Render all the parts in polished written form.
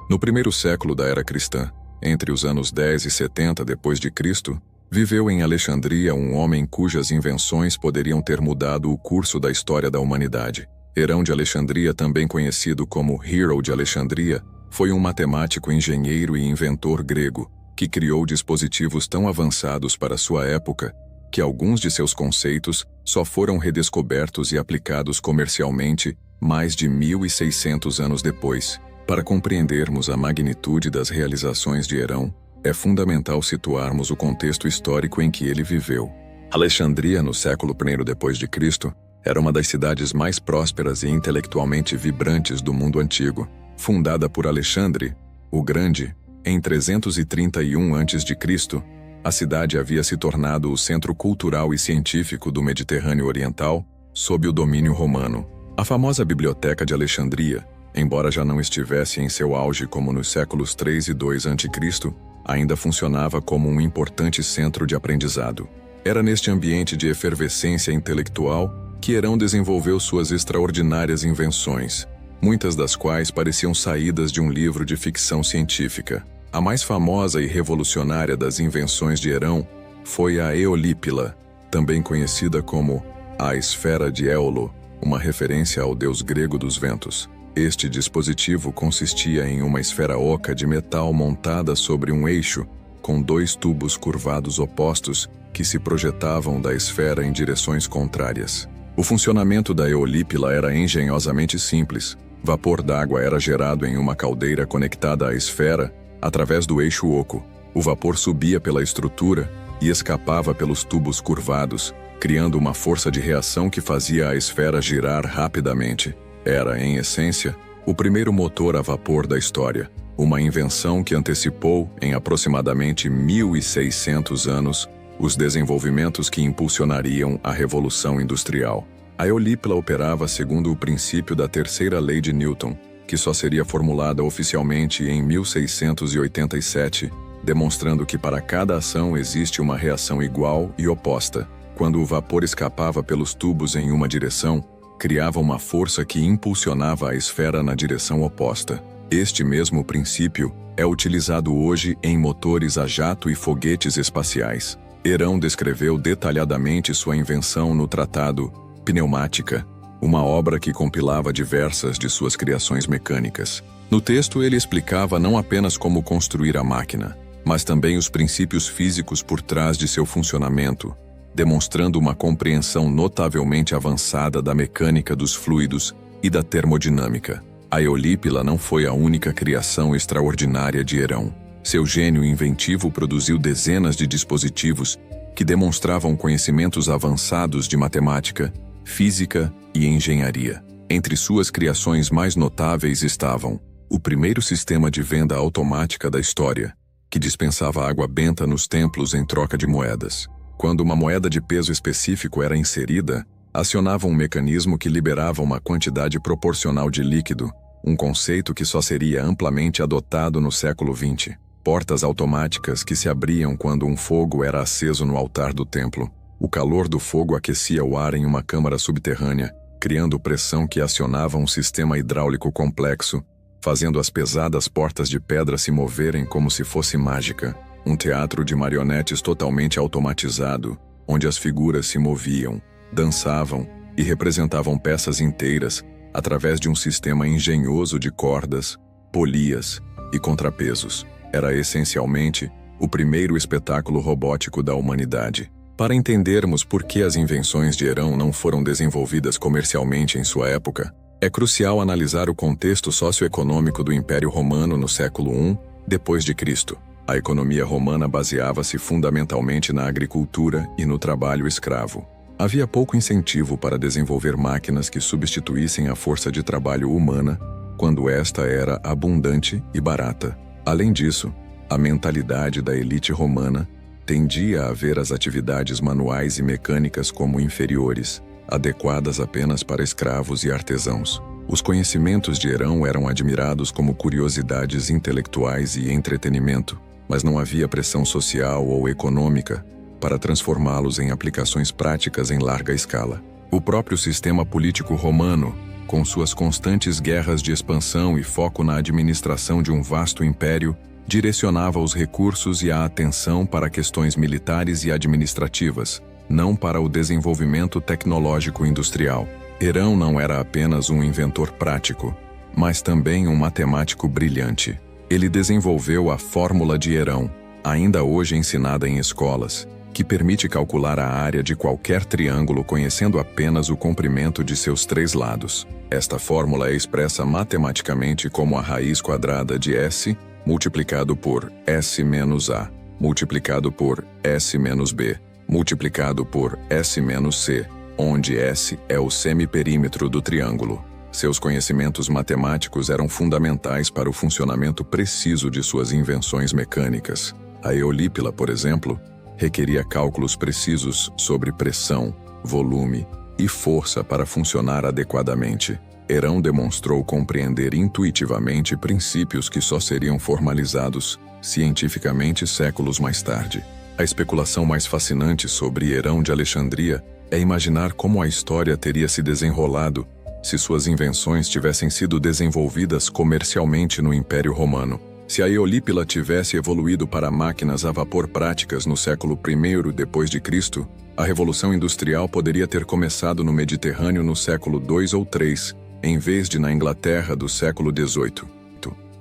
No primeiro século da era cristã, entre os anos 10 e 70 depois de Cristo, viveu em Alexandria um homem cujas invenções poderiam ter mudado o curso da história da humanidade. Herão de Alexandria, também conhecido como Hero de Alexandria, foi um matemático, engenheiro e inventor grego que criou dispositivos tão avançados para sua época que alguns de seus conceitos só foram redescobertos e aplicados comercialmente mais de 1.600 anos depois. Para compreendermos a magnitude das realizações de Herão, é fundamental situarmos o contexto histórico em que ele viveu. Alexandria, no século I depois de Cristo, era uma das cidades mais prósperas e intelectualmente vibrantes do mundo antigo. Fundada por Alexandre, o Grande, em 331 a.C., a cidade havia se tornado o centro cultural e científico do Mediterrâneo Oriental, sob o domínio romano. A famosa Biblioteca de Alexandria, embora já não estivesse em seu auge como nos séculos 3 e 2 a.C., ainda funcionava como um importante centro de aprendizado. Era neste ambiente de efervescência intelectual que Herão desenvolveu suas extraordinárias invenções, muitas das quais pareciam saídas de um livro de ficção científica. A mais famosa e revolucionária das invenções de Herão foi a Eolípila, também conhecida como a Esfera de Éolo, uma referência ao deus grego dos ventos. Este dispositivo consistia em uma esfera oca de metal montada sobre um eixo, com dois tubos curvados opostos que se projetavam da esfera em direções contrárias. O funcionamento da Eolípila era engenhosamente simples. Vapor d'água era gerado em uma caldeira conectada à esfera através do eixo oco. O vapor subia pela estrutura e escapava pelos tubos curvados, criando uma força de reação que fazia a esfera girar rapidamente. Era, em essência, o primeiro motor a vapor da história, uma invenção que antecipou, em aproximadamente 1.600 anos, os desenvolvimentos que impulsionariam a Revolução Industrial. A Eolípila operava segundo o princípio da terceira lei de Newton, que só seria formulada oficialmente em 1687, demonstrando que para cada ação existe uma reação igual e oposta. Quando o vapor escapava pelos tubos em uma direção, criava uma força que impulsionava a esfera na direção oposta. Este mesmo princípio é utilizado hoje em motores a jato e foguetes espaciais. Herão descreveu detalhadamente sua invenção no tratado Pneumática, uma obra que compilava diversas de suas criações mecânicas. No texto, ele explicava não apenas como construir a máquina, mas também os princípios físicos por trás de seu funcionamento, demonstrando uma compreensão notavelmente avançada da mecânica dos fluidos e da termodinâmica. A Eolípila não foi a única criação extraordinária de Herão. Seu gênio inventivo produziu dezenas de dispositivos que demonstravam conhecimentos avançados de matemática, física e engenharia. Entre suas criações mais notáveis estavam o primeiro sistema de venda automática da história, que dispensava água benta nos templos em troca de moedas. Quando uma moeda de peso específico era inserida, acionava um mecanismo que liberava uma quantidade proporcional de líquido, um conceito que só seria amplamente adotado no século XX. Portas automáticas que se abriam quando um fogo era aceso no altar do templo. O calor do fogo aquecia o ar em uma câmara subterrânea, criando pressão que acionava um sistema hidráulico complexo, fazendo as pesadas portas de pedra se moverem como se fosse mágica. Um teatro de marionetes totalmente automatizado, onde as figuras se moviam, dançavam e representavam peças inteiras através de um sistema engenhoso de cordas, polias e contrapesos. Era essencialmente o primeiro espetáculo robótico da humanidade. Para entendermos por que as invenções de Herão não foram desenvolvidas comercialmente em sua época, é crucial analisar o contexto socioeconômico do Império Romano no século I depois de Cristo. A economia romana baseava-se fundamentalmente na agricultura e no trabalho escravo. Havia pouco incentivo para desenvolver máquinas que substituíssem a força de trabalho humana, quando esta era abundante e barata. Além disso, a mentalidade da elite romana tendia a ver as atividades manuais e mecânicas como inferiores, adequadas apenas para escravos e artesãos. Os conhecimentos de Herão eram admirados como curiosidades intelectuais e entretenimento, mas não havia pressão social ou econômica para transformá-los em aplicações práticas em larga escala. O próprio sistema político romano Com suas constantes guerras de expansão e foco na administração de um vasto império, direcionava os recursos e a atenção para questões militares e administrativas, não para o desenvolvimento tecnológico industrial. Herão não era apenas um inventor prático, mas também um matemático brilhante. Ele desenvolveu a fórmula de Herão, ainda hoje ensinada em escolas, que permite calcular a área de qualquer triângulo conhecendo apenas o comprimento de seus 3 lados. Esta fórmula é expressa matematicamente como a raiz quadrada de S multiplicado por S menos A, multiplicado por S menos B, multiplicado por S menos C, onde S é o semiperímetro do triângulo. Seus conhecimentos matemáticos eram fundamentais para o funcionamento preciso de suas invenções mecânicas. A eolípila, por exemplo, requeria cálculos precisos sobre pressão, volume e força para funcionar adequadamente. Herão demonstrou compreender intuitivamente princípios que só seriam formalizados cientificamente séculos mais tarde. A especulação mais fascinante sobre Herão de Alexandria é imaginar como a história teria se desenrolado se suas invenções tivessem sido desenvolvidas comercialmente no Império Romano. Se a eolípila tivesse evoluído para máquinas a vapor práticas no século I depois de Cristo, a Revolução Industrial poderia ter começado no Mediterrâneo no século II ou III, em vez de na Inglaterra do século XVIII.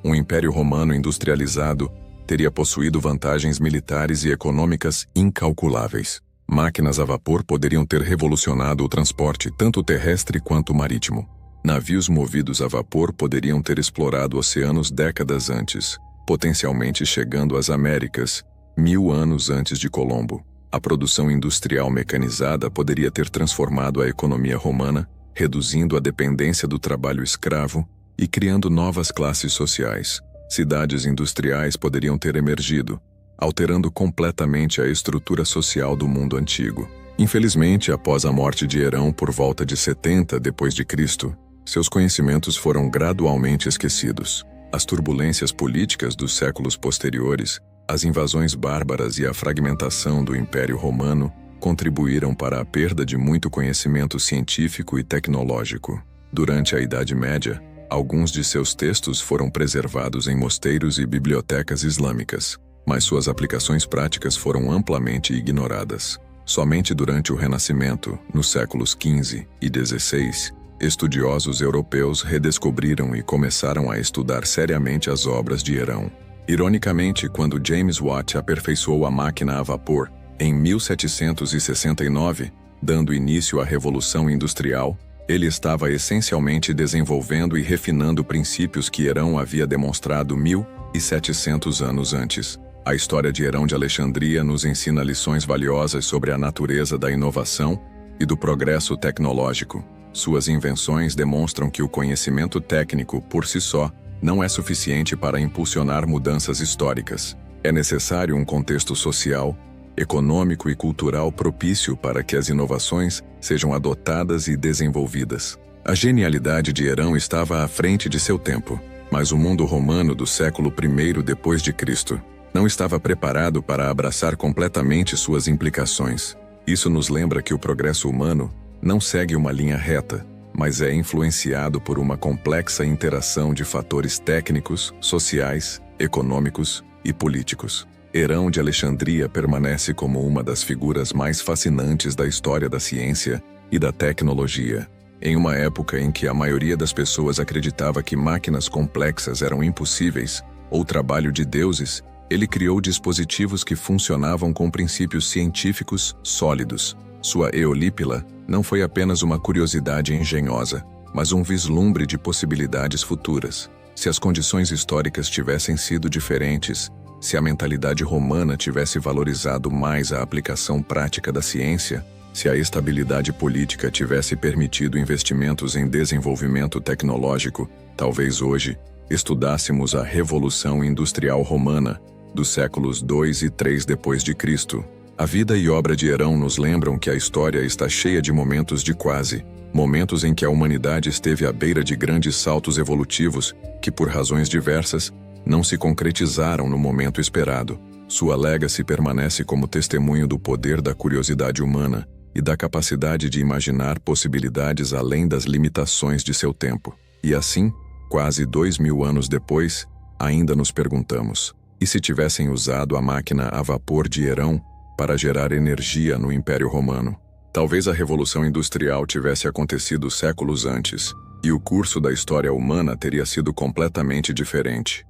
Um Império Romano industrializado teria possuído vantagens militares e econômicas incalculáveis. Máquinas a vapor poderiam ter revolucionado o transporte tanto terrestre quanto marítimo. Navios movidos a vapor poderiam ter explorado oceanos décadas antes, potencialmente chegando às Américas, 1000 anos antes de Colombo. A produção industrial mecanizada poderia ter transformado a economia romana, reduzindo a dependência do trabalho escravo e criando novas classes sociais. Cidades industriais poderiam ter emergido, alterando completamente a estrutura social do mundo antigo. Infelizmente, após a morte de Herão por volta de 70 d.C., seus conhecimentos foram gradualmente esquecidos. As turbulências políticas dos séculos posteriores, as invasões bárbaras e a fragmentação do Império Romano contribuíram para a perda de muito conhecimento científico e tecnológico. Durante a Idade Média, alguns de seus textos foram preservados em mosteiros e bibliotecas islâmicas, mas suas aplicações práticas foram amplamente ignoradas. Somente durante o Renascimento, nos séculos XV e XVI, estudiosos europeus redescobriram e começaram a estudar seriamente as obras de Herão. Ironicamente, quando James Watt aperfeiçoou a máquina a vapor, em 1769, dando início à Revolução Industrial, ele estava essencialmente desenvolvendo e refinando princípios que Herão havia demonstrado 1700 anos antes. A história de Herão de Alexandria nos ensina lições valiosas sobre a natureza da inovação e do progresso tecnológico. Suas invenções demonstram que o conhecimento técnico, por si só, não é suficiente para impulsionar mudanças históricas. É necessário um contexto social, econômico e cultural propício para que as inovações sejam adotadas e desenvolvidas. A genialidade de Herão estava à frente de seu tempo, mas o mundo romano do século I depois de Cristo não estava preparado para abraçar completamente suas implicações. Isso nos lembra que o progresso humano não segue uma linha reta, mas é influenciado por uma complexa interação de fatores técnicos, sociais, econômicos e políticos. Herão de Alexandria permanece como uma das figuras mais fascinantes da história da ciência e da tecnologia. Em uma época em que a maioria das pessoas acreditava que máquinas complexas eram impossíveis ou trabalho de deuses, ele criou dispositivos que funcionavam com princípios científicos sólidos. Sua eolípila não foi apenas uma curiosidade engenhosa, mas um vislumbre de possibilidades futuras. Se as condições históricas tivessem sido diferentes, se a mentalidade romana tivesse valorizado mais a aplicação prática da ciência, se a estabilidade política tivesse permitido investimentos em desenvolvimento tecnológico, talvez hoje estudássemos a Revolução Industrial Romana dos séculos II e III depois de Cristo. A vida e obra de Herão nos lembram que a história está cheia de momentos de quase, momentos em que a humanidade esteve à beira de grandes saltos evolutivos que, por razões diversas, não se concretizaram no momento esperado. Sua legacy permanece como testemunho do poder da curiosidade humana, e da capacidade de imaginar possibilidades além das limitações de seu tempo. E assim, quase 2000 anos depois, ainda nos perguntamos: e se tivessem usado a máquina a vapor de Herão para gerar energia no Império Romano? Talvez a Revolução Industrial tivesse acontecido séculos antes, e o curso da história humana teria sido completamente diferente.